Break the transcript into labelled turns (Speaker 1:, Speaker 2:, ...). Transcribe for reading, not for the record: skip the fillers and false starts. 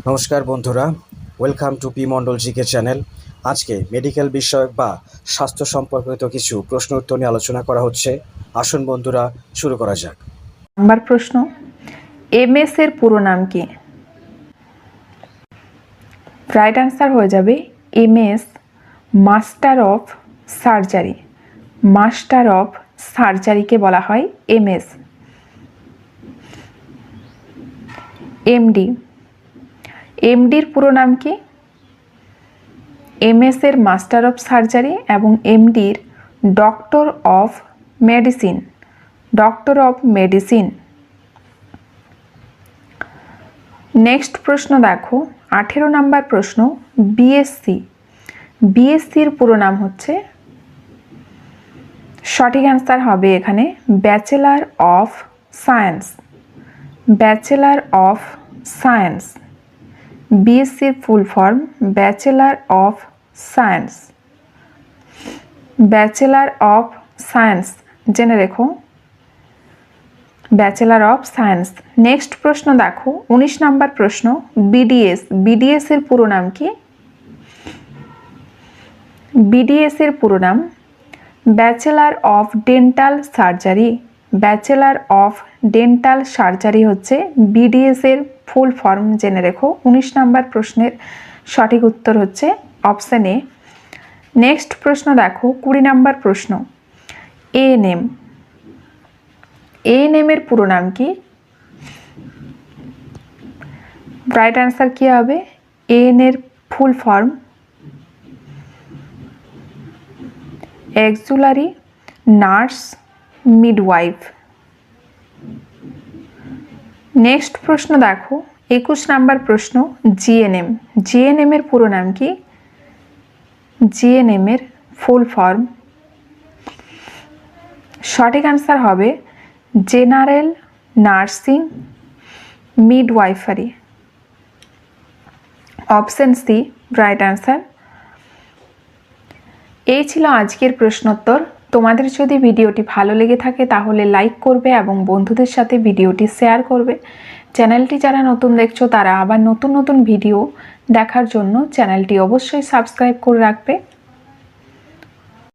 Speaker 1: নমস্কার বন্ধুরা, welcome to P Mondal GK channel. আজকে মেডিকেল বিষয়ক বা স্বাস্থ্য সম্পর্কিত কিছু প্রশ্ন উত্তর নিয়ে আলোচনা করা হচ্ছে। আসুন বন্ধুরা, শুরু করা যাক।
Speaker 2: নাম্বার প্রশ্ন, এমএস এর পুরো নাম কি? রাইট আনসার হয়ে যাবে MS, master of surgery. Master of সার্জারিকে বলা হয় এমএস। এমডি, এমডির পুরো নাম কি? এমএস এর মাস্টার অফ সার্জারি এবং এমডির doctor of medicine. Doctor of medicine. Next প্রশ্ন দেখো, 18 নাম্বার প্রশ্ন, বিএসসি। বিএসসির পুরো নাম হচ্ছে, সঠিক অ্যান্সার হবে এখানে bachelor of science. Bachelor of science. বিএসসির full form bachelor of science. Bachelor of science জেনে রেখো, ব্যাচেলার অফ সায়েন্স। নেক্সট প্রশ্ন দেখো, 19 নাম্বার প্রশ্ন, বিডিএস। বিডিএস এর পুরো নাম কি? বিডিএস এর পুরো নাম bachelor of dental surgery. Bachelor of dental surgery হচ্ছে বিডিএস এর ফুল ফর্ম, জেনে রেখো। 19 নাম্বার প্রশ্নের সঠিক উত্তর হচ্ছে অপশন এ। নেক্সট প্রশ্ন দেখো, 20 নাম্বার প্রশ্ন, এএনএম। এএনএম এর পুরো নাম কি? রাইট অ্যান্সার কি হবে? এএন এর full form auxiliary nurse midwife. Next প্রশ্ন দেখো, 21 নাম্বার প্রশ্ন, জিএনএম। জিএনএম এর পুরো নাম কি? জিএনএম এর ফুল ফর্ম, সঠিক অ্যান্সার হবে general nursing midwifery. Option C right answer. এই ছিল আজকের প্রশ্নোত্তর। তোমাদের যদি ভিডিওটি ভালো লেগে থাকে তাহলে লাইক করবে এবং বন্ধুদের সাথে ভিডিওটি শেয়ার করবে। চ্যানেলটি যারা নতুন দেখছো তারা আবার নতুন নতুন ভিডিও দেখার জন্য চ্যানেলটি অবশ্যই সাবস্ক্রাইব করে রাখবে।